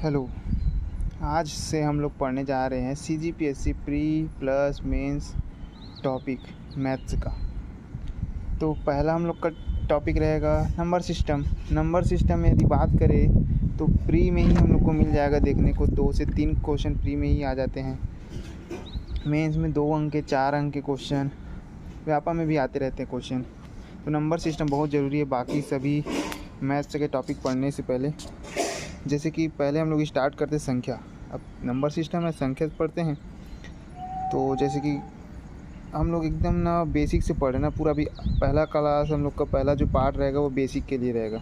Hello. आज से हम लोग पढ़ने जा रहे हैं CGPSC pre plus mains topic maths का। तो पहला हम लोग का टॉपिक रहेगा नंबर सिस्टम। नंबर सिस्टम में यदि बात करें तो प्री में ही हम लोग को मिल जाएगा देखने को 2 से 3 क्वेश्चन प्री में ही आ जाते हैं। मेंस में 2 अंक के 4 अंक के क्वेश्चन, व्यापा में भी आते रहते हैं क्वेश्चन। तो नंबर सिस्टम बहुत ज़रूरी है बाकी सभी मैथ्स के टॉपिक पढ़ने से पहले। जैसे कि पहले हम लोग स्टार्ट करते संख्या। अब नंबर सिस्टम में संख्या पढ़ते हैं तो जैसे कि हम लोग एकदम ना बेसिक से पढ़े ना पूरा। भी पहला क्लास हम लोग का पहला जो पार्ट रहेगा वो बेसिक के लिए रहेगा।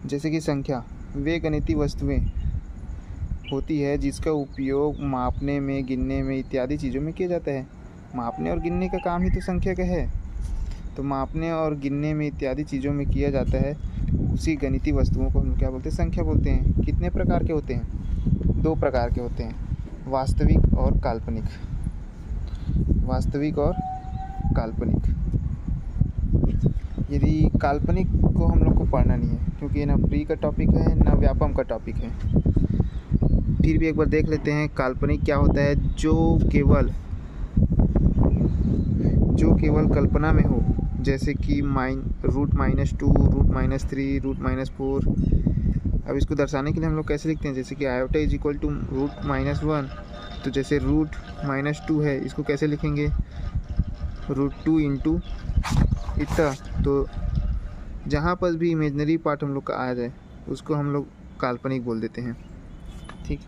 जैसे कि संख्या वे गणितीय वस्तुएं होती है जिसका उपयोग मापने में, गिनने में इत्यादि चीज़ों में किया जाता है। मापने और गिनने का काम ही तो संख्या का है। तो मापने और गिनने में इत्यादि चीज़ों में किया जाता है उसी गणितीय वस्तुओं को हम लोग क्या बोलते हैं? संख्या बोलते हैं। कितने प्रकार के होते हैं? 2 प्रकार के होते हैं, वास्तविक और काल्पनिक। वास्तविक और काल्पनिक। यदि काल्पनिक को हम लोग को पढ़ना नहीं है क्योंकि ये ना प्री का टॉपिक है ना व्यापम का टॉपिक है। फिर भी एक बार देख लेते हैं काल्पनिक क्या होता है। जो केवल कल्पना में हो, जैसे कि √-2, √-3, √-4। अब इसको दर्शाने के लिए हम लोग कैसे लिखते हैं? जैसे कि आयोटा इज इक्वल टू √-1। तो जैसे √-2 है, इसको कैसे लिखेंगे? √2 इंटू इतना। तो जहाँ पर भी इमेजनरी पार्ट हम लोग का आ जाए उसको हम लोग काल्पनिक बोल देते हैं। ठीक।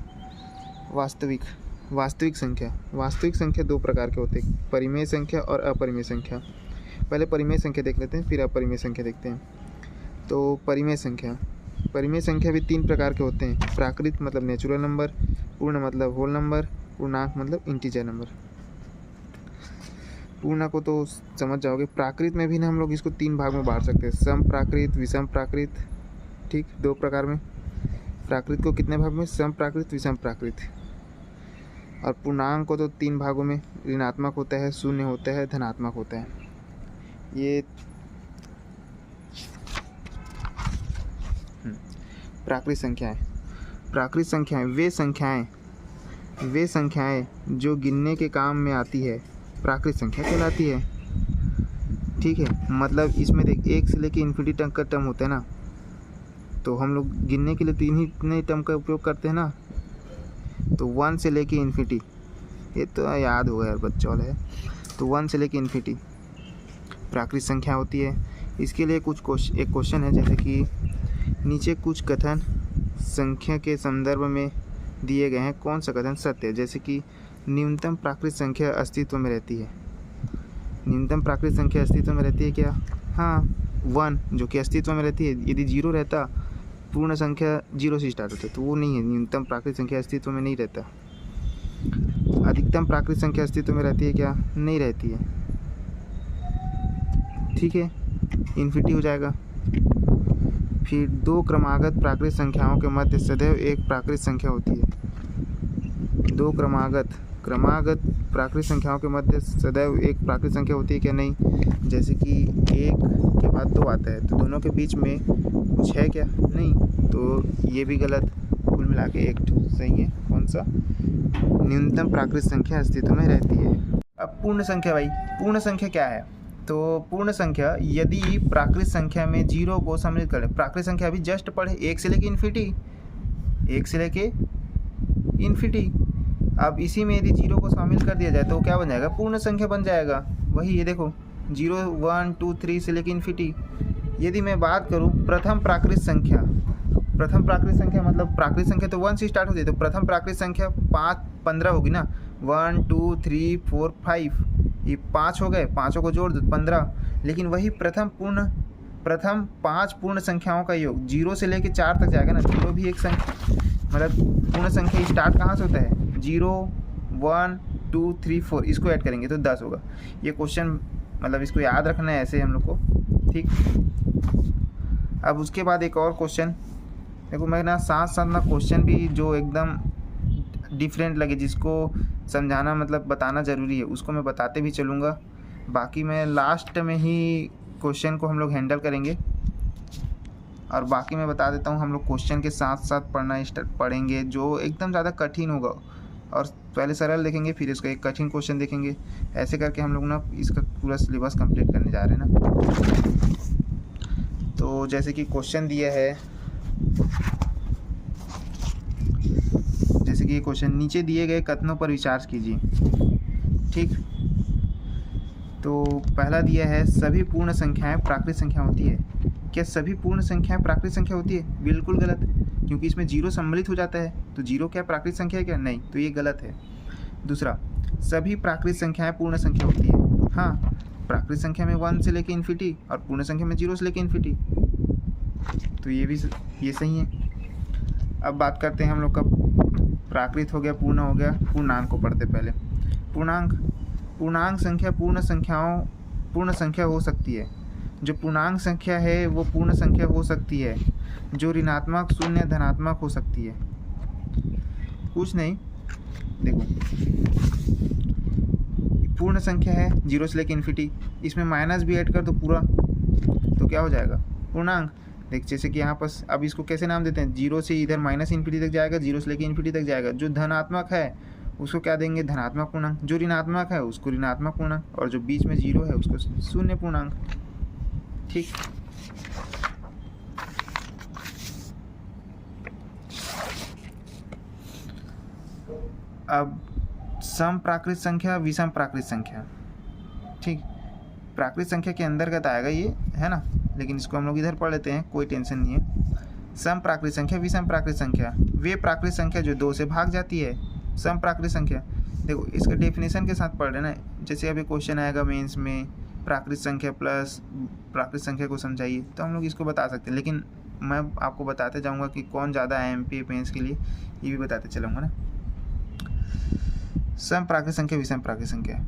वास्तविक संख्या 2 प्रकार के होते हैं, परिमेय संख्या और अपरिमेय संख्या। पहले परिमेय संख्या देख लेते हैं, फिर अपरिमेय संख्या देखते हैं। तो परिमेय संख्या भी 3 प्रकार के होते हैं, प्राकृत मतलब नेचुरल नंबर, पूर्ण मतलब होल नंबर, पूर्णांक मतलब इंटीजर नंबर। पूर्ण को तो समझ जाओगे। प्राकृत में भी ना हम लोग इसको 3 भाग में बांट सकते हैं, सम प्राकृत, विषम प्राकृत। ठीक, 2 प्रकार में। प्राकृत को कितने भाग में? सम प्राकृत, विषम प्राकृत। और पूर्णांक को तो 3 भागों में, ऋणात्मक होता है, शून्य होता है, धनात्मक होता है। ये प्राकृत संख्याएं वे संख्याएं जो गिनने के काम में आती है प्राकृत संख्या कहलाती है। ठीक है, मतलब इसमें देख 1 से लेके इन्फिनिटी तक का टर्म होता है ना। तो हम लोग गिनने के लिए 3 ही टर्म का उपयोग करते हैं ना। तो 1 से लेके इन्फिनिटी, ये तो याद होगा यार, बच्चों है। तो 1 से लेके इन्फिनिटी प्राकृत संख्या होती है। इसके लिए एक क्वेश्चन है, जैसे कि नीचे कुछ कथन संख्या के संदर्भ में दिए गए हैं, कौन सा कथन सत्य है? जैसे कि न्यूनतम प्राकृत संख्या अस्तित्व में रहती है। न्यूनतम प्राकृत संख्या अस्तित्व में रहती है क्या? हाँ, 1 जो कि अस्तित्व में रहती है। यदि 0 रहता, पूर्ण संख्या 0 से स्टार्ट होता, तो वो नहीं है, न्यूनतम प्राकृत संख्या अस्तित्व में नहीं रहता। अधिकतम प्राकृत संख्या अस्तित्व में रहती है क्या? नहीं रहती है। ठीक है, इन्फिनिटी हो जाएगा। फिर 2 क्रमागत प्राकृत संख्याओं के मध्य सदैव एक प्राकृत संख्या होती है। 2 क्रमागत प्राकृत संख्याओं के मध्य सदैव एक प्राकृत संख्या होती है क्या? नहीं। जैसे कि 1 के बाद 2 आता है, तो दोनों के बीच में कुछ है क्या? नहीं। तो ये भी गलत। कुल मिला के 1 सही है। कौन सा? न्यूनतम प्राकृत संख्या अस्तित्व में रहती है। अब पूर्ण संख्या भाई, पूर्ण संख्या क्या है? तो पूर्ण संख्या यदि प्राकृत संख्या में 0 को सम्मिलित करें। प्राकृत संख्या अभी जस्ट पढ़े 1 से लेके इन्फिनिटी। अब इसी में यदि 0 को शामिल कर दिया जाए तो क्या बन जाएगा? पूर्ण संख्या बन जाएगा। वही ये देखो 0, 1, 2, 3 से लेके इन्फिनिटी। यदि मैं बात करूँ प्रथम प्राकृत संख्या मतलब प्राकृत संख्या तो 1 से स्टार्ट होती है, तो प्रथम प्राकृत संख्या 15 होगी ना। 1, 2, 3, 4, 5, ये 5 हो गए, 5 को जोड़ दो 15। लेकिन वही प्रथम 5 पूर्ण संख्याओं का योग 0 से लेके 4 तक जाएगा ना। 0 भी एक संख्या, मतलब पूर्ण संख्या स्टार्ट कहाँ से होता है? 0, 1, 2, 3, 4, इसको ऐड करेंगे तो 10 होगा। ये क्वेश्चन मतलब इसको याद रखना है ऐसे हम लोग को। ठीक। अब उसके बाद एक और क्वेश्चन देखो, मैं ना साथ ना क्वेश्चन भी जो एकदम डिफरेंट लगे, जिसको समझाना मतलब बताना ज़रूरी है, उसको मैं बताते भी चलूँगा। बाकी मैं लास्ट में ही क्वेश्चन को हम लोग हैंडल करेंगे। और बाकी मैं बता देता हूँ, हम लोग क्वेश्चन के साथ साथ पढ़ेंगे जो एकदम ज़्यादा कठिन होगा, और पहले सरल देखेंगे फिर इसका एक कठिन क्वेश्चन देखेंगे। ऐसे करके हम लोग ना इसका पूरा सिलेबस कंप्लीट करने जा रहे हैं ना। तो जैसे कि क्वेश्चन दिया है, जैसे कि ये क्वेश्चन, नीचे दिए गए कथनों पर विचार कीजिए। ठीक, तो पहला दिया है सभी पूर्ण संख्याएं प्राकृत संख्या होती है। क्या सभी पूर्ण संख्याएं प्राकृत संख्या होती है? बिल्कुल गलत, क्योंकि इसमें जीरो सम्मिलित हो जाता है, तो जीरो क्या प्राकृत संख्या है क्या? नहीं, तो ये गलत है। दूसरा, सभी प्राकृत संख्याएं पूर्ण संख्या होती है। हाँ, प्राकृत संख्या में 1 से लेके इन्फिनिटी और पूर्ण संख्या में 0 से लेके इन्फिनिटी, तो ये सही है। अब बात करते हैं हम लोग का प्राकृत हो गया, पूर्ण हो गया, पूर्णांक को पढ़ते पहले। पूर्णांक संख्या पूर्ण संख्या हो सकती है। जो पूर्णांक संख्या है वो पूर्ण संख्या हो सकती है, जो ऋणात्मक, शून्य, धनात्मक हो सकती है। कुछ नहीं, देखो पूर्ण संख्या है 0 से लेके इन्फिनिटी, इसमें माइनस भी ऐड कर दो पूरा, तो क्या हो जाएगा? पूर्णांक। देख, जैसे कि यहाँ पर अब इसको कैसे नाम देते हैं, 0 से इधर माइनस इन्फिनिटी तक जाएगा, 0 से लेके इन्फिनिटी तक जाएगा। जो धनात्मक है उसको क्या देंगे? धनात्मक पूर्णांक। जो ऋणात्मक है उसको ऋणात्मक पूर्णांक, और जो बीच में 0 है उसको शून्य पूर्णांक। ठीक, अब सम प्राकृत संख्या, विषम प्राकृत संख्या। ठीक, प्राकृत संख्या के अंतर्गत आएगा ये, है ना, लेकिन इसको हम लोग इधर पढ़ लेते हैं, कोई टेंशन नहीं है। सम प्राकृत संख्या, विषम प्राकृत संख्या, वे प्राकृत संख्या जो 2 से भाग जाती है। सम प्राकृत संख्या, देखो इसका डेफिनेशन के साथ पढ़ लेना। जैसे अभी क्वेश्चन आएगा मेंस में, प्राकृत संख्या प्लस प्राकृत संख्या को समझाइए, तो हम लोग इसको बता सकते हैं, लेकिन मैं आपको बताते जाऊंगा कि कौन ज़्यादा IMP मेंस के लिए, ये भी बताते चलूँगा ना। सम प्राकृत संख्या, विषम प्राकृत संख्या,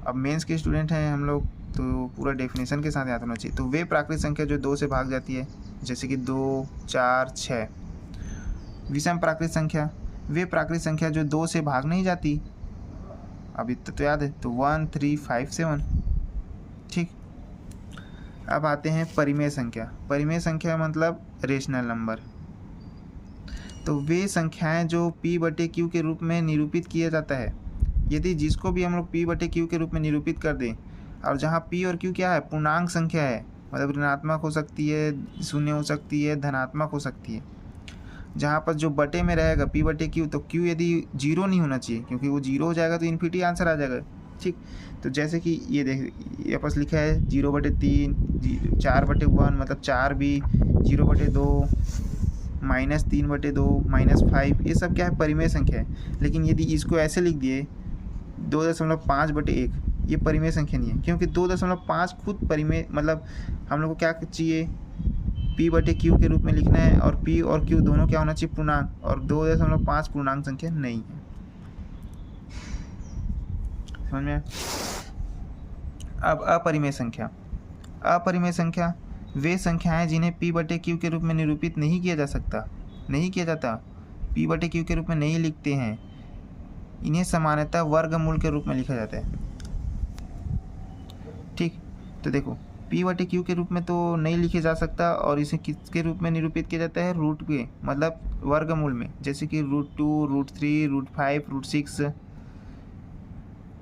अब मेंस के स्टूडेंट हैं हम लोग, तो पूरा डेफिनेशन के साथ याद होना चाहिए। तो वे प्राकृत संख्या जो 2 से भाग जाती है, जैसे कि 2, 4, 6। विषम प्राकृत संख्या, वे प्राकृत संख्या जो 2 से भाग नहीं जाती, अभी तो याद है, तो 1, 3, 5, 7। ठीक, अब आते हैं परिमेय संख्या। परिमेय संख्या मतलब रेशनल नंबर। तो वे संख्याएं जो P/Q के रूप में निरूपित किया जाता है। यदि जिसको भी हम लोग P/Q के रूप में निरूपित कर दें, और जहाँ P और Q क्या है? पूर्णांक संख्या है, मतलब ऋणात्मक हो सकती है, शून्य हो सकती है, धनात्मक हो सकती है। जहाँ पर जो बटे में रहेगा P/Q, तो Q यदि 0 नहीं होना चाहिए, क्योंकि वो 0 हो जाएगा तो इन्फिनिटी आंसर आ जाएगा। ठीक, तो जैसे कि ये देख, ये पास लिखा है 0/3, 4/1, मतलब 4 भी, 0/2, -3/2, -5, ये सब क्या है? परिमेय संख्या है। लेकिन यदि इसको ऐसे लिख दिए 2.5/1, ये परिमेय संख्या नहीं है, क्योंकि 2.5 खुद परिमेय, मतलब हम लोग को क्या चाहिए? P/Q के रूप में लिखना है, और P और Q दोनों क्या होना चाहिए? पूर्णांक, और 2.5 पूर्णांक संख्या नहीं है। समझ में? अब अपरिमेय संख्या। अपरिमेय संख्या वे संख्याएं जिन्हें P/Q के रूप में निरूपित नहीं किया जा सकता, नहीं किया जाता, P/Q के रूप में नहीं लिखते हैं, इन्हें सामान्यतः वर्गमूल के रूप में लिखा जाता है। ठीक, तो देखो P/Q के रूप में तो नहीं लिखे जा सकता, और इसे किसके रूप में निरूपित किया जाता है? रूट के, मतलब वर्गमूल में, जैसे कि √2, √3, √5, √6।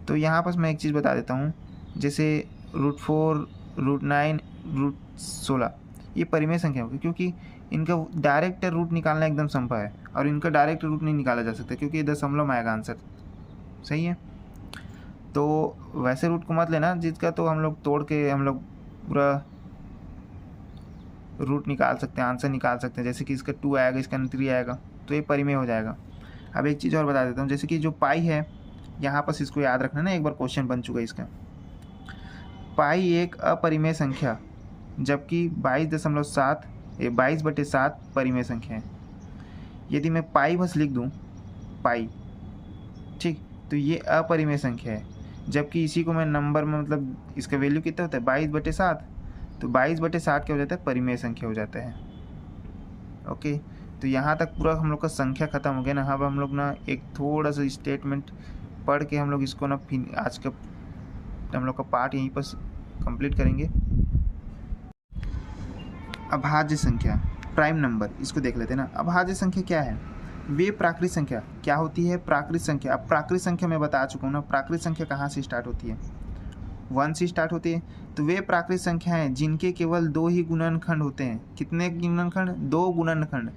तो यहाँ पर मैं एक चीज़ बता देता हूँ, जैसे √4, √9, √16, ये परिमेय संख्या होगी, क्योंकि इनका डायरेक्ट रूट निकालना एकदम संभव है, और इनका डायरेक्ट रूट नहीं निकाला जा सकता, क्योंकि ये दशमलव में आएगा आंसर। सही है, तो वैसे रूट को मत लेना जिसका तो हम लोग तोड़ के हम लोग पूरा रूट निकाल सकते हैं, आंसर निकाल सकते हैं। जैसे कि इसका 2 आएगा, इसका 3 आएगा, तो ये परिमेय हो जाएगा। अब एक चीज़ और बता देता हूँ, जैसे कि जो पाई है, यहाँ पर इसको याद रखना ना, एक बार क्वेश्चन बन चुका है इसका। पाई एक अपरिमेय संख्या, जबकि 22.7 परिमेय संख्या है। यदि मैं पाई बस लिख दूँ, पाई, ठीक, तो ये अपरिमेय संख्या है, जबकि इसी को मैं नंबर में, मतलब इसका वैल्यू कितना होता है? 22/7, तो 22/7 क्या हो जाता है? परिमेय संख्या हो जाता है। ओके, तो यहाँ तक पूरा हम लोग का संख्या खत्म हो गया ना। अब हम लोग ना एक थोड़ा सा स्टेटमेंट पढ़ के हम लोग इसको ना आज का हम लोग का पार्ट यहीं पर कंप्लीट करेंगे। अभाज्य संख्या। प्राइम नंबर, इसको देख लेते हैं ना। अभाज्य संख्या क्या है? वे प्राकृत संख्या क्या होती है? प्राकृत संख्या। अब प्राकृत संख्या मैं बता चुका हूँ ना, प्राकृत संख्या कहाँ से स्टार्ट होती है? 1 से स्टार्ट होती है। तो वे प्राकृत संख्या हैं जिनके केवल 2 ही गुणनखंड होते हैं। कितने गुणनखंड? 2 गुणनखंड।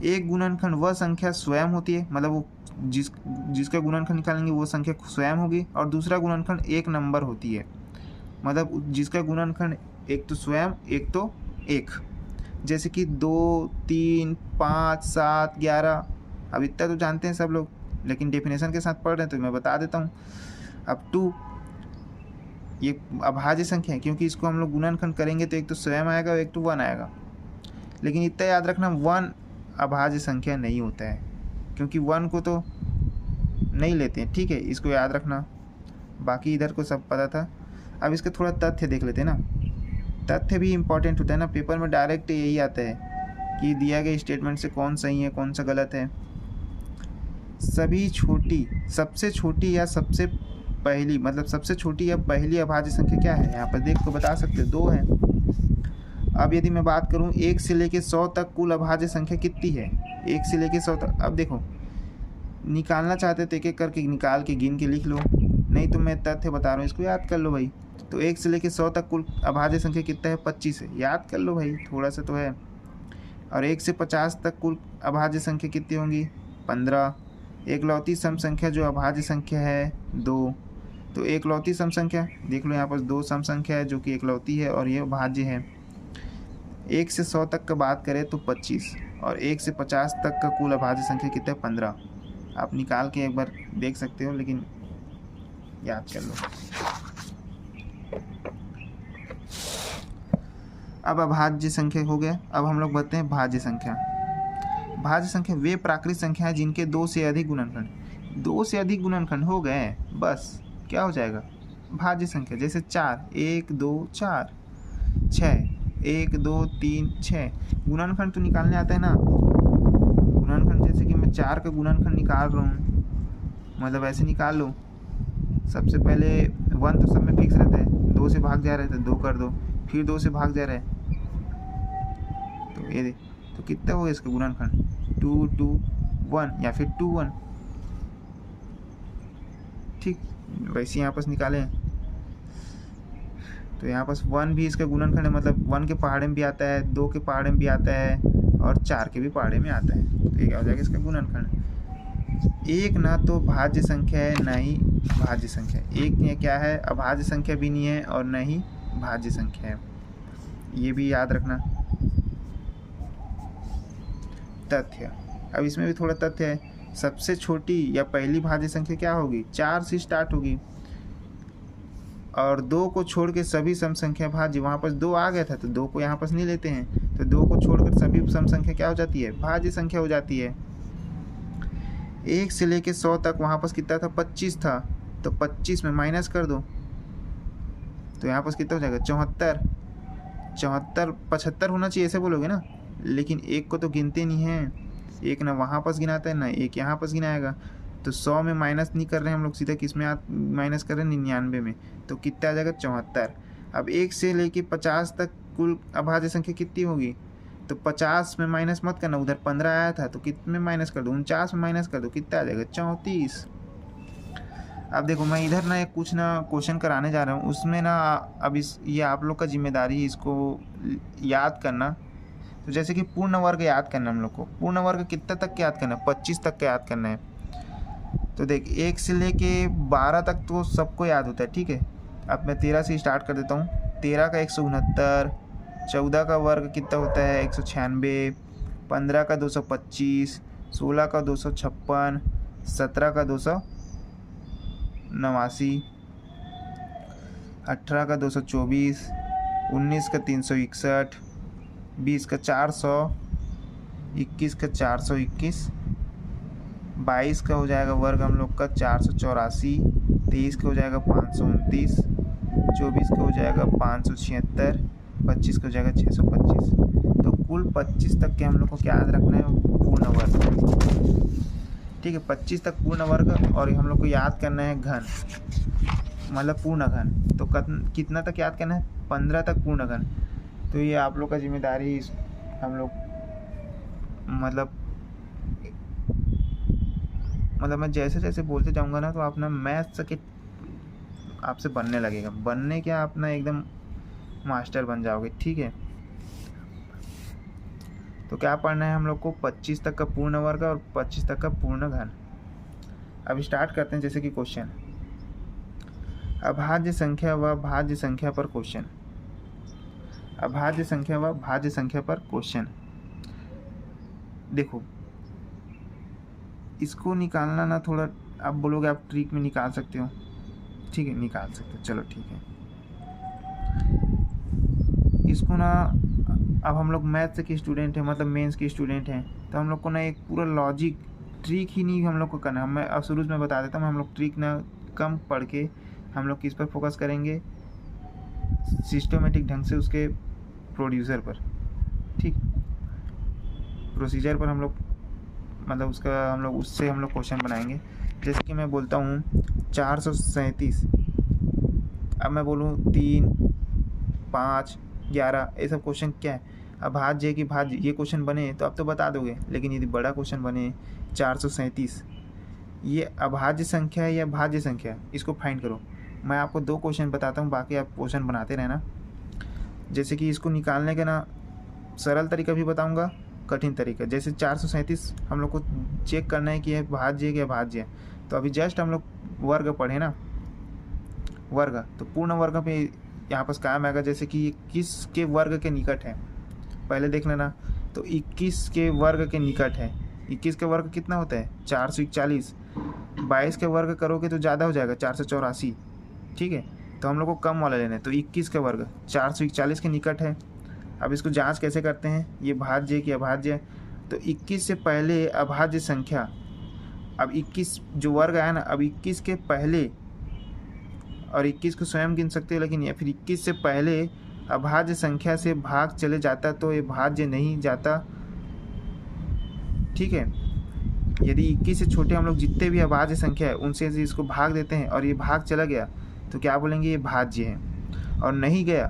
एक गुणनखंड वह संख्या स्वयं होती है, मतलब वो जिसका गुणनखंड निकालेंगे वो संख्या स्वयं होगी, और दूसरा गुणनखंड एक नंबर होती है, मतलब जिसका गुणनखंड एक तो स्वयं एक तो एक। जैसे कि 2, 3, 5, 7, 11। अब इतना तो जानते हैं सब लोग, लेकिन डेफिनेशन के साथ पढ़ रहे हैं तो मैं बता देता हूँ। अब 2 ये अभाज्य संख्या है, क्योंकि इसको हम लोग गुणनखंड करेंगे तो एक तो स्वयं आएगा और एक तो 1 आएगा। लेकिन इतना याद रखना, 1 अभाज्य संख्या नहीं होता है, क्योंकि 1 को तो नहीं लेते हैं, ठीक है, इसको याद रखना। बाकी इधर को सब पता था। अब इसके थोड़ा तथ्य देख लेते हैं ना। तथ्य भी इम्पोर्टेंट होता है ना, पेपर में डायरेक्ट यही आता है कि दिया गया स्टेटमेंट से कौन सही है कौन सा गलत है। सबसे छोटी या सबसे पहली, मतलब सबसे छोटी या पहली अभाज्य संख्या क्या है? यहाँ पर देख तो बता सकते 2 है। अब यदि मैं बात करूँ 1 से लेके 100 तक कुल अभाज्य संख्या कितनी है? 1 से लेके 100 तक। अब देखो, निकालना चाहते तो एक एक करके निकाल के गिन के लिख लो, नहीं तो मैं तथ्य बता रहा हूँ, इसको याद कर लो भाई। तो 1 से लेके 100 तक कुल अभाज्य संख्या कितना है? 25 है, याद कर लो भाई, थोड़ा सा तो है। और 1 से 50 तक कुल अभाज्य संख्या कितनी होंगी? 15। एकलौती सम संख्या जो अभाज्य संख्या है 2। तो एकलौती सम संख्या देख लो, यहाँ पर 2 सम संख्या है जो कि एकलौती है और ये भाज्य है। 1 से 100 तक का बात करें तो 25, और 1 से 50 तक का कुल अभाज्य संख्या कितना है? 15। आप निकाल के एक बार देख सकते हो, लेकिन याद कर लो। अब अभाज्य संख्या हो गया। अब हम लोग बताते हैं भाज्य संख्या। भाज्य संख्या वे प्राकृत संख्या है जिनके 2 से अधिक गुणनखंड। 2 से अधिक गुणनखंड हो गए, बस क्या हो जाएगा? भाज्य संख्या। जैसे 4, 1, 2, 4, 6, 1, 2, 3, 6। गुणनखंड तो निकालने आता है ना। गुणनखंड जैसे कि मैं 4 का गुणनखंड निकाल रहा हूँ, मतलब ऐसे निकाल लो। सबसे पहले 1 तो सब में फिक्स रहता है, 2 से भाग जा रहा है तो 2 कर दो, फिर 2 से भाग जा रहा है तो ये तो कितना होगा इसका गुणनखंड? 2, 2, 1 या फिर 2, 1। ठीक, वैसे यहाँ पास निकालें तो यहाँ पास 1 भी इसका गुणनखंड है, मतलब 1 के पहाड़े में भी आता है, 2 के पहाड़े में भी आता है और 4 के भी पहाड़े में आता है। तो ये क्या हो जाएगा इसका गुणनखंड? एक ना तो भाज्य संख्या है ना ही भाज्य संख्या। एक ये क्या है? अभाज्य संख्या भी नहीं है और न ही भाज्य संख्या है, ये भी याद रखना। तथ्य, अब इसमें भी थोड़ा तथ्य है। सबसे छोटी या पहली भाज्य संख्या क्या होगी? 4 से स्टार्ट होगी, और 2 को छोड़ के सभी सम संख्या भाज्य। वहाँ पर 2 आ गया था तो 2 को यहाँ पर नहीं लेते हैं, तो 2 को छोड़कर सभी सम संख्या क्या हो जाती है? भाज्य संख्या हो जाती है। 1 से लेके 100 तक वहाँ पर कितना था? 25 था, तो 25 में माइनस कर दो तो यहाँ पर कितना हो जाएगा? 74। 75 होना चाहिए ऐसे बोलोगे ना, लेकिन 1 को तो गिनते नहीं हैं। 1 ना वहाँ पास गिनाता है ना 1 यहाँ पास गिनाएगा, तो 100 में माइनस नहीं कर रहे हैं हम लोग, सीधा किस में माइनस कर रहे हैं? 99 में। तो कितना आ जाएगा? 74। अब 1 से लेके 50 तक कुल अभाज्य संख्या कितनी होगी? तो 50 में माइनस मत करना, उधर 15 आया था तो कितने में माइनस कर दो? 49 में माइनस कर दो, कितना आ जाएगा? 34। अब देखो, मैं इधर ना एक कुछ ना क्वेश्चन कराने जा रहा हूँ, उसमें ना अब ये आप लोग का जिम्मेदारी है इसको याद करना। तो जैसे कि पूर्ण वर्ग याद करना, हम लोग को पूर्ण वर्ग कितना तक याद करना है? 25 तक का याद करना है। तो देख, 1 से लेके 12 तक तो सबको याद होता है, ठीक है। अब मैं 13 से स्टार्ट कर देता हूँ। 13 का 169, 14 का वर्ग कितना होता है? 196, 15 का 225, 16 का 256, 17 का 289, 18 का 224, 19 का 361, 20 का 400, 21 का 421, 22 का हो जाएगा वर्ग हम लोग का 484, 23 का हो जाएगा 529, 24 का हो जाएगा 576, 25 का हो जाएगा 625। तो कुल 25 तक के हम लोग को क्या याद रखना है? पूर्ण वर्ग, ठीक है। 25 तक पूर्ण वर्ग, और हम लोग को याद करना है घन, मतलब पूर्ण घन। तो कितना तक याद करना है? 15 तक पूर्ण घन। तो ये आप लोग का जिम्मेदारी हम लोग मतलब मैं जैसे जैसे बोलते जाऊँगा ना, तो आप ना मैथ्स के आपसे बनने लगेगा, बनने क्या, आप ना एकदम मास्टर बन जाओगे। ठीक है, तो क्या पढ़ना है हम लोग को, 25 तक का पूर्ण वर्ग और 25 तक का पूर्ण घन। अब स्टार्ट करते हैं। जैसे कि क्वेश्चन, अभाज्य संख्या व भाज्य संख्या पर क्वेश्चन। अभाज्य संख्या व भाज्य संख्या पर क्वेश्चन। देखो, इसको निकालना ना थोड़ा, आप बोलोगे आप ट्रिक में निकाल सकते हो, ठीक है निकाल सकते हो, चलो ठीक है। इसको ना, अब हम लोग मैथ्स के स्टूडेंट हैं, मतलब मेंस के स्टूडेंट हैं, तो हम लोग को ना एक पूरा लॉजिक, ट्रिक ही नहीं हम लोग को करना है। मैं अब शुरू में बता देता हूँ, हम लोग ट्रिक ना कम पढ़ के हम लोग किस पर फोकस करेंगे, सिस्टमेटिक ढंग से उसके प्रोड्यूसर पर, ठीक, प्रोसीजर पर हम लोग, मतलब उसका हम लोग उससे हम लोग क्वेश्चन बनाएंगे। जैसे कि मैं बोलता हूँ 437, अब मैं बोलूँ 3, 5, 11, ये सब क्वेश्चन क्या है, अभाज्य कि भाज्य, ये क्वेश्चन बने तो आप तो बता दोगे। लेकिन यदि बड़ा क्वेश्चन बने 437, ये अभाज्य संख्या है या भाज्य संख्या है, इसको फाइंड करो। मैं आपको 2 क्वेश्चन बताता हूँ, बाकी आप क्वेश्चन बनाते रहना। जैसे कि इसको निकालने का ना सरल तरीका भी बताऊँगा, कठिन तरीका। जैसे 437 हम लोग को चेक करना है कि यह भाज्य है कि अभाज्य है, तो अभी जस्ट हम लोग वर्ग पढ़े ना, वर्ग, तो पूर्ण वर्ग पे यहाँ पर काम आएगा। जैसे कि 21 के वर्ग के निकट है, पहले देख लेना, तो 21 के वर्ग के निकट है। 21 का वर्ग कितना होता है, 441। 22 का वर्ग करोगे तो ज़्यादा हो जाएगा, 484, ठीक है, तो हम लोग को कम वाला लेना है। तो 21 का वर्ग 441 के निकट है। अब इसको जांच कैसे करते हैं, ये भाज्य कि अभाज्य, तो 21 से पहले अभाज्य संख्या, अब 21 जो वर्ग आया ना, अब 21 के पहले, और 21 को स्वयं गिन सकते हैं, लेकिन या फिर 21 से पहले अभाज्य संख्या से भाग चले जाता तो ये भाज्य नहीं जाता, ठीक है। यदि 21 से छोटे हम लोग जितने भी अभाज्य संख्या है उनसे इसको भाग देते हैं और ये भाग चला गया, तो क्या बोलेंगे, ये भाज्य है। और नहीं गया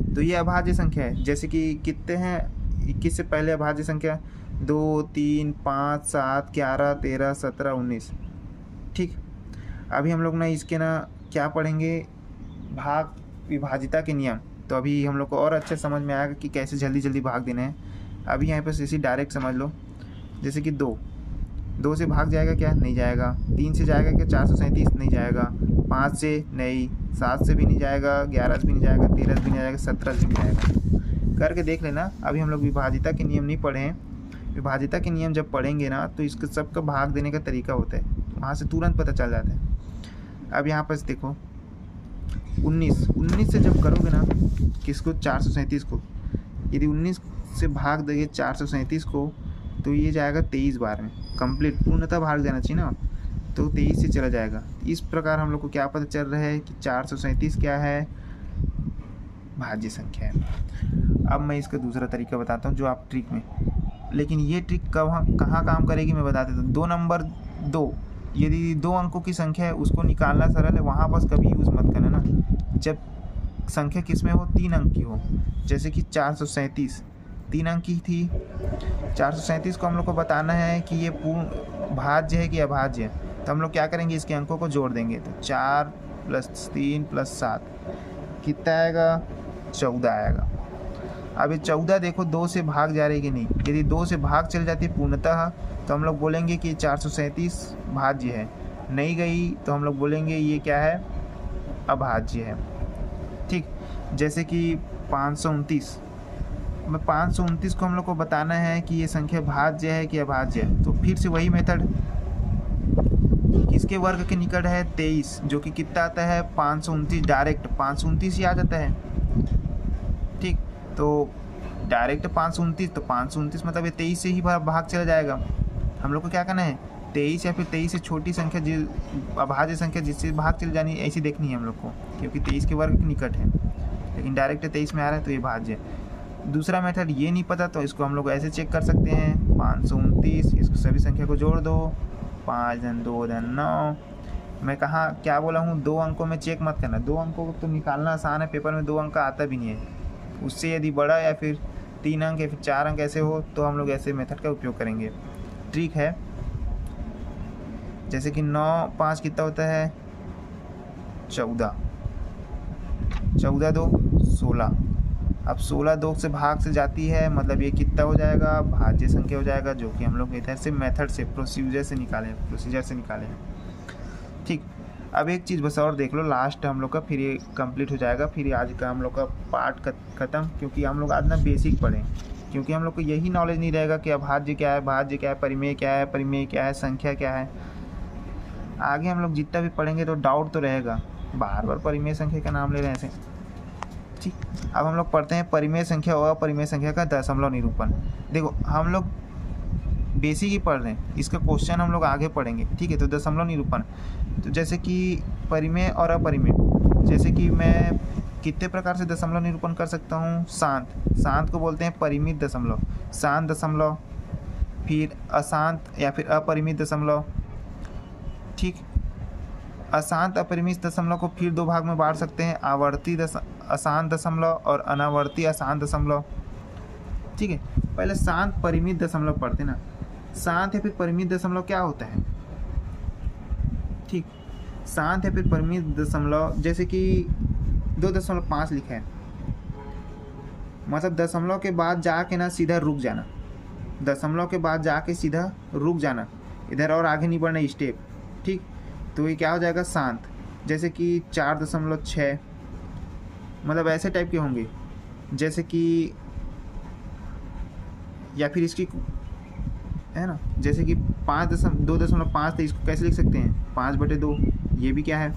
तो ये अभाज्य संख्या है। जैसे कि कितने हैं 21 से पहले अभाज्य संख्या, 2, 3, 5, 7, 11, 13, 17, 19, ठीक। अभी हम लोग ना इसके ना क्या पढ़ेंगे, भाग विभाजिता के नियम। तो अभी हम लोग को और अच्छे समझ में आएगा कि कैसे जल्दी जल्दी भाग देना है। अभी यहाँ पर इसी डायरेक्ट समझ लो। जैसे कि 2 से भाग जाएगा क्या, नहीं जाएगा। 3 से जाएगा क्या, 437, नहीं जाएगा। 5 से नहीं, 7 से भी नहीं जाएगा, 11 से भी नहीं जाएगा, 13 से भी नहीं जाएगा, 17 से भी नहीं जाएगा। करके देख लेना। अभी हम लोग विभाजिता के नियम नहीं पढ़े हैं। विभाजिता के नियम जब पढ़ेंगे ना, तो इसके सबका भाग देने का तरीका होता है, वहाँ से तुरंत पता चल जाता है। अब यहाँ पर देखो 19 से जब करोगे ना, किसको, 437 को, यदि 19 से भाग देंगे 437 को, तो ये जाएगा 23 बार में, कंप्लीट पूर्णतः भाग देना चाहिए ना, तो 23 से चला जाएगा। इस प्रकार हम लोग को क्या पता चल रहा है कि 437 क्या है, भाज्य संख्या है। अब मैं इसका दूसरा तरीका बताता हूँ, जो आप ट्रिक में, लेकिन ये ट्रिक कहाँ काम करेगी मैं बता देता हूँ। 2 नंबर 2, यदि 2 अंकों की संख्या है उसको निकालना सरल है, वहाँ बस कभी यूज़ मत करना ना। जब संख्या किस में हो, 3 अंक की हो, जैसे कि 437 3 अंक की थी। 437 को हम लोग को बताना है कि ये पूर्ण भाज्य है कि अभाज्य है, तो हम लोग क्या करेंगे, इसके अंकों को जोड़ देंगे। तो 4 + 3 + 7 कितना आएगा, 14 आएगा। अब ये 14 देखो 2 से भाग जा रही है कि नहीं, यदि 2 से भाग चल जाती है पूर्णतः, तो हम लोग बोलेंगे कि 437 भाज्य है। नहीं गई तो हम लोग बोलेंगे ये क्या है, अभाज्य है, ठीक। जैसे कि 529 में 529 को हम लोग को बताना है कि ये संख्या भाज्य है कि अभाज्य है, तो फिर से वही मेथड, किसके वर्ग के निकट है, 23, जो कि कितना आता है, 529, डायरेक्ट 529 ही आ जाता है, ठीक। तो डायरेक्ट 529, तो 529 मतलब ये 23 से ही भाग चला जाएगा। हम लोग को क्या करना है, 23 या फिर 23 से छोटी संख्या, अभाज्य संख्या जिससे भाग चल जानी है, ऐसी देखनी है हम लोग को, क्योंकि 23 के वर्ग के निकट है, लेकिन डायरेक्ट 23 में आ रहा है तो ये भाज्य है। दूसरा मेथड ये नहीं पता तो इसको हम लोग ऐसे चेक कर सकते हैं, 529, इसको सभी संख्या को जोड़ दो, 5 × 2 = 9। मैं कहाँ क्या बोला हूँ, 2 अंकों में चेक मत करना, 2 अंकों को तो निकालना आसान है, पेपर में 2 अंक का आता भी नहीं है। उससे यदि बड़ा या फिर 3 अंक या फिर 4 अंक ऐसे हो तो हम लोग ऐसे मेथड का उपयोग करेंगे। ट्रिक है, जैसे कि 9 5 कितना होता है 14, 14 2 16। अब 16 2 से भाग से जाती है, मतलब ये कितना हो जाएगा, भाज्य संख्या हो जाएगा, जो कि हम लोग इधर से मेथड से प्रोसीजर से निकाले हैं। ठीक, अब एक चीज़ बस और देख लो, लास्ट हम लोग का फिर ये कंप्लीट हो जाएगा, फिर आज का हम लोग का पार्ट ख़त्म। क्योंकि हम लोग आज ना बेसिक पढ़ें, क्योंकि हम लोग को यही नॉलेज नहीं रहेगा कि अभाज्य क्या है, भाज्य क्या है, परिमेय क्या है, परिमेय क्या है, संख्या क्या है। आगे हम लोग जितना भी पढ़ेंगे तो डाउट तो रहेगा, बार बार परिमेय संख्या का नाम ले रहे हैं ऐसे। ठीक, अब हम लोग पढ़ते हैं परिमेय संख्या और अपरिमेय संख्या का दशमलव निरूपण। देखो हम लोग बेसिक ही पढ़ रहे हैं, इसका क्वेश्चन हम लोग आगे पढ़ेंगे। ठीक है, तो दशमलव निरूपण, तो जैसे कि परिमेय और अपरिमेय, जैसे कि मैं कितने प्रकार से दशमलव निरूपण कर सकता हूँ। शांत को बोलते हैं परिमित दशमलव, शांत दशमलव, फिर अशांत या फिर अपरिमित दशमलव। ठीक, अशांत अपरिमित दशमलव को फिर 2 भाग में बांट सकते हैं, आवर्ती अशांत दशमलव और अनावर्ती अशांत दशमलव। ठीक है, पहले शांत परिमित दशमलव पढ़ते ना। शांत या फिर परिमित दशमलव क्या होता है। ठीक, शांत या फिर परिमित दशमलव, जैसे कि 2.5 लिखा है, मतलब दशमलव के बाद जाके ना सीधा रुक जाना, दशमलव के बाद जाके सीधा रुक जाना, इधर और आगे नहीं बढ़ना स्टेप। ठीक, तो ये क्या हो जाएगा शांत। जैसे कि 4.6, मतलब ऐसे टाइप के होंगे, जैसे कि या फिर इसकी है ना, जैसे कि 2.5 थे, इसको कैसे लिख सकते हैं 5/2, ये भी क्या है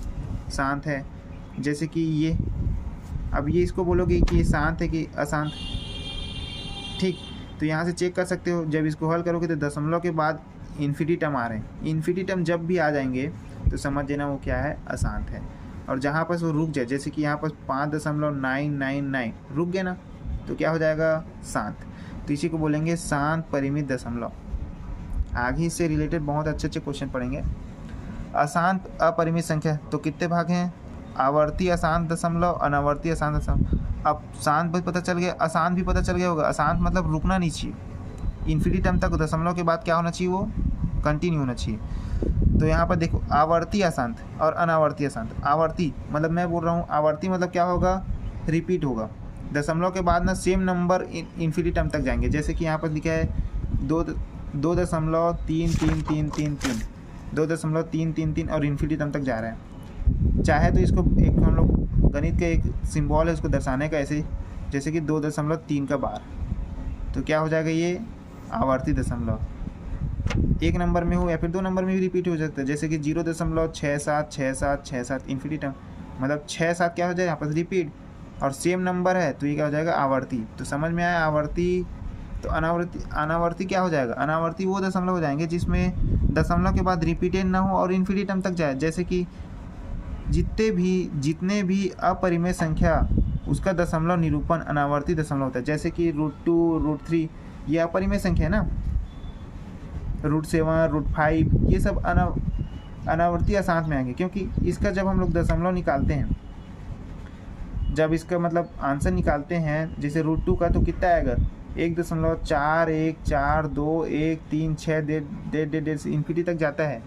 शांत है। जैसे कि ये, अब ये इसको बोलोगे कि ये शांत है कि अशांत। ठीक, तो यहाँ से चेक कर सकते हो, जब इसको हल करोगे तो दशमलव के बाद इन्फिनिटी टर्म आ रहे हैं, इन्फिनिटी टर्म जब भी आ जाएंगे तो समझ लेना वो क्या है, अशांत है। और जहाँ पर वो रुक जाए, जैसे कि यहाँ पर 5.999 रुक गया ना, तो क्या हो जाएगा शांत। तो इसी को बोलेंगे शांत परिमित दशमलव। आगे इससे रिलेटेड बहुत अच्छे क्वेश्चन पढ़ेंगे। अशांत अपरिमित संख्या, तो कितने भाग हैं, आवर्ती अशांत दशमलव, अनावर्ती अशांत दशमलव। अब शांत भी पता चल गया, अशांत भी पता चल गया होगा। अशांत मतलब रुकना नहीं चाहिए, इन्फिनिटी टर्म तक दशमलव के बाद क्या होना चाहिए, वो कंटिन्यू होना चाहिए। तो यहाँ पर देखो आवर्ती अशांत और अनावर्ती अशांत। आवर्ती मतलब मैं बोल रहा हूँ, आवर्ती मतलब क्या होगा, रिपीट होगा, दशमलव के बाद ना सेम नंबर इन्फिनिटी टर्म तक जाएंगे। जैसे कि यहाँ पर लिखा है 2.3333, 2.333 और इन्फिनिटी टर्म तक जा रहा है। चाहे तो इसको एक हम लोग गणित का एक सिंबल है उसको दर्शाने का, ऐसे जैसे कि 2.3 का बार, तो क्या हो जाएगा ये आवर्ती दशमलव। 1 नंबर में हो या फिर 2 नंबर में भी रिपीट हो सकता है, जैसे कि 0.676767 इन्फिनिटी टर्म, मतलब 6-7 क्या हो जाएगा यहाँ पर रिपीट, और सेम नंबर है तो ये क्या हो जाएगा आवर्ती। तो समझ में आया आवर्ती। तो अनावर्ती क्या हो जाएगा, अनावर्ती वो दशमलव हो जाएंगे जिसमें दशमलव के बाद रिपीटेड ना हो और इन्फिनिटी टर्म तक जाए। जैसे कि जितने भी अपरिमेय संख्या उसका दशमलव निरूपण अनावर्ती दशमलव होता है। जैसे कि √2 √3 ये अपरिमेय संख्या है ना, √7 √5 ये सब अनावर्ती अशांत में आएंगे, क्योंकि इसका जब हम लोग दशमलव निकालते हैं, जब इसका मतलब आंसर निकालते हैं, जैसे √2 का तो कितना आएगा 1.414213 डेढ़ इन्फिनिटी तक जाता है।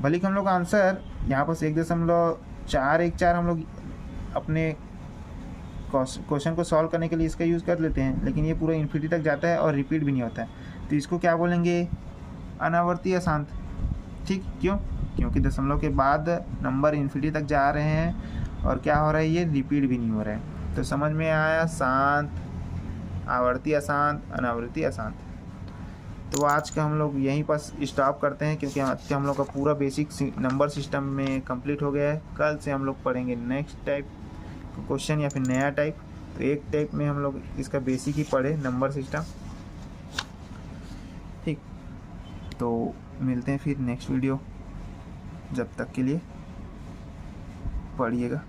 भले कि हम लोग आंसर यहाँ पर 1.414 हम लोग अपने क्वेश्चन को सॉल्व करने के लिए इसका यूज़ कर लेते हैं, लेकिन ये पूरा इन्फिनिटी तक जाता है और रिपीट भी नहीं होता है। तो इसको क्या बोलेंगे, अनावर्ती अशांत। ठीक, क्यों, क्योंकि दशमलव के बाद नंबर इन्फिनिटी तक जा रहे हैं और क्या हो रहा है, ये रिपीट भी नहीं हो रहा है। तो समझ में आया शांत, आवर्ती अशांत, अनावर्ती अशांत। तो आज का हम लोग यहीं पर स्टॉप करते हैं, क्योंकि आज का हम लोग का पूरा बेसिक नंबर सिस्टम में कंप्लीट हो गया है। कल से हम लोग पढ़ेंगे नेक्स्ट टाइप क्वेश्चन या फिर नया टाइप। तो एक टाइप में हम लोग इसका बेसिक ही पढ़े नंबर सिस्टम। ठीक, तो मिलते हैं फिर नेक्स्ट वीडियो, जब तक के लिए पढ़िएगा।